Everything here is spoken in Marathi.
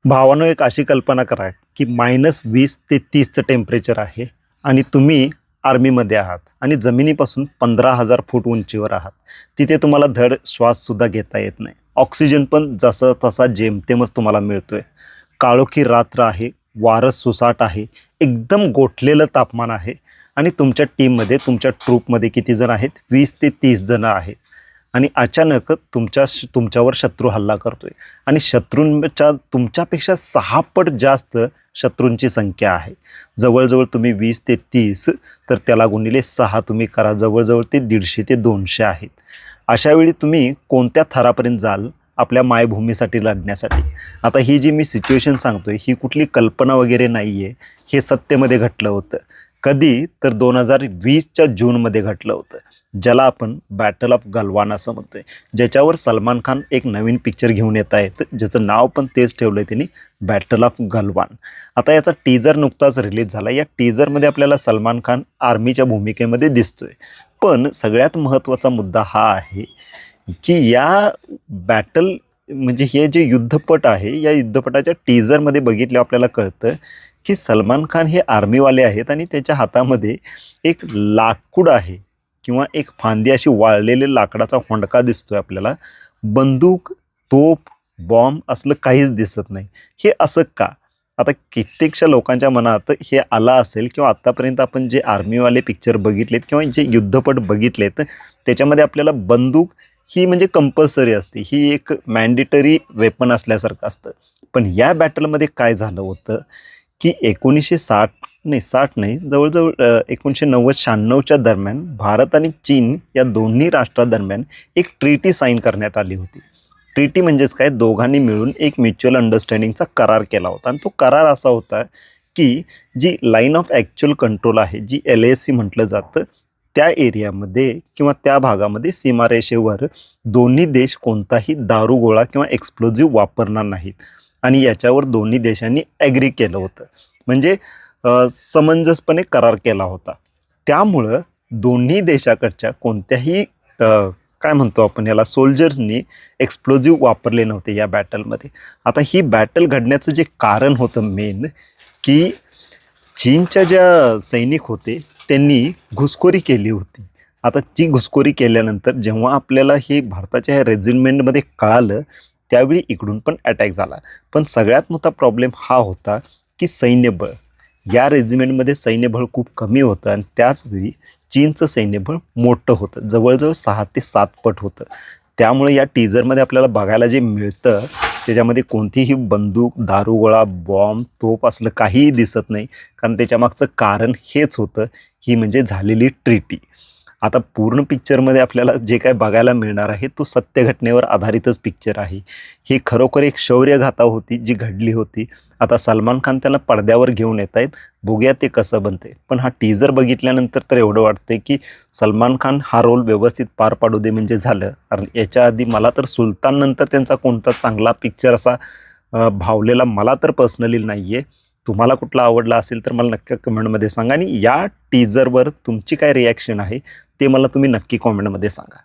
भावानं एक अशी कल्पना करा की -20 ते 30चं टेम्परेचर आहे आणि तुम्ही आर्मीमध्ये आहात आणि जमिनीपासून 15,000 फूट उंचीवर आहात. तिथे तुम्हाला धड श्वाससुद्धा घेता येत नाही. ऑक्सिजन पण जसं तसा जेमतेमच तुम्हाला मिळतोय. काळोखी रात्र आहे, वारं सुसाट आहे, एकदम गोठलेलं तापमान आहे आणि तुमच्या टीममध्ये तुमच्या ट्रूपमध्ये किती जण आहेत? 20 ते 30 जण आहेत. आणि अचानक तुमच्यावर शत्रू हल्ला करतोय आणि शत्रूंच्या तुमच्यापेक्षा 6 पट जास्त शत्रूंची संख्या आहे. जवळजवळ तुम्ही 20 ते 30 तर त्याला गुणिले 6 तुम्ही करा, जवळजवळ ते 150 ते 200 आहेत. अशावेळी तुम्ही कोणत्या थरापर्यंत जाल आपल्या मायभूमीसाठी लढण्यासाठी? आता ही जी मी सिच्युएशन सांगतोय ही कुठली कल्पना वगैरे नाही आहे, हे सत्तेमध्ये घडलं होतं. कधी तर 2020च्या जूनमध्ये घडलं होतं, ज्याला आपण बॅटल ऑफ गलवान असं म्हणतोय, ज्याच्यावर सलमान खान एक नवीन पिक्चर घेऊन येत आहेत, ज्याचं नाव पण तेच ठेवलं आहे त्यांनी, बॅटल ऑफ गलवान. आता याचा टीजर नुकताच रिलीज झाला. या टीजरमध्ये आपल्याला सलमान खान आर्मीच्या भूमिकेमध्ये दिसतोय. पण सगळ्यात महत्त्वाचा मुद्दा हा आहे की या बॅटल म्हणजे हे जे युद्धपट आहे, या युद्धपटाच्या टीजरमध्ये बघितलं आपल्याला कळतं की सलमान खान हे आर्मीवाले आहेत आणि त्याच्या हातामध्ये एक लाकूड आहे किंवा एक फांदी अशी वाळलेले लाकडाचा होंडका दिसतोय आपल्याला. बंदूक, तोफ, बॉम्ब असलं काहीच दिसत नाही. हे असं का? आता कित्येकशा लोकांच्या मनात हे आलं असेल किंवा आत्तापर्यंत आपण जे आर्मीवाले पिक्चर बघितलेत किंवा जे युद्धपट बघितलेत त्याच्यामध्ये आपल्याला बंदूक ही म्हणजे कंपल्सरी असते, ही एक मॅन्डेटरी वेपन असल्यासारखं असतं. पण या बॅटलमध्ये काय झालं होतं की 1960 नाही, जवळजवळ 1990-96च्या दरम्यान भारत आणि चीन या दोन्ही राष्ट्रादरम्यान एक ट्रीटी साईन करण्यात आली होती. ट्रीटी म्हणजेच काय? दोघांनी मिळून एक म्युच्युअल अंडरस्टँडिंगचा करार केला होता आणि तो करार असा होता की जी लाईन ऑफ ॲक्च्युअल कंट्रोल आहे, जी LAC म्हटलं जातं, त्या एरियामध्ये किंवा त्या भागामध्ये सीमारेषेवर दोन्ही देश कोणताही दारूगोळा किंवा एक्सप्लोजिव्ह वापरणार नाहीत आणि याच्यावर दोन्ही देशांनी ॲग्री केलं होतं. म्हणजे समंजसपणे करार केला होता. त्यामुळं दोन्ही देशाकडच्या कोणत्याही काय म्हणतो आपण याला, सोल्जर्सनी एक्सप्लोजिव्ह वापरले नव्हते या बॅटलमध्ये. आता ही बॅटल घडण्याचं जे कारण होतं मेन की चीनच्या ज्या सैनिक होते त्यांनी घुसखोरी केली होती. आता ती घुसखोरी केल्यानंतर जेव्हा आपल्याला हे भारताच्या ह्या रेजिमेंटमध्ये कळालं त्यावेळी इकडून पण अटॅक झाला. पण सगळ्यात मोठा प्रॉब्लेम हा होता की सैन्यबळ, या रेजिमेंटमध्ये सैन्यबळ खूप कमी होतं आणि त्याचवेळी चीनचं सैन्यबळ मोठं होतं, जवळजवळ 6 ते 7 पट होतं. त्यामुळे या टीजरमध्ये आपल्याला बघायला जे मिळतं त्याच्यामध्ये कोणतीही बंदूक, दारूगोळा, बॉम्ब, तोफ असलं काहीही दिसत नाही. कारण त्याच्यामागचं कारण हेच होतं, ही म्हणजे झालेली ट्रीटी. आता पूर्ण पिक्चरमध्ये आपल्याला जे काय बघायला मिळणार आहे तो सत्य घटनेवर आधारितच पिक्चर आहे. ही खरोखर एक शौर्यगाथा होती जी घडली होती. आता सलमान खान त्याला पडद्यावर घेऊन येत आहेत, बघूया ते कसं बनते. पण हा टीजर बघितल्यानंतर तर एवढं वाटतंय की सलमान खान हा रोल व्यवस्थित पार पाडू दे म्हणजे झालं. कारण याच्या आधी मला तर सुलतान नंतर त्यांचा कोणता चांगला पिक्चर असा भावलेला मला तर पर्सनली नाही आहे. तुम्हाला कुठला आवडला असेल तर मला नक्की कमेंटमध्ये सांगा आणि या टीजरवर तुमची काय रिॲक्शन आहे ते मला तुम्ही नक्की कॉमेंटमध्ये सांगा.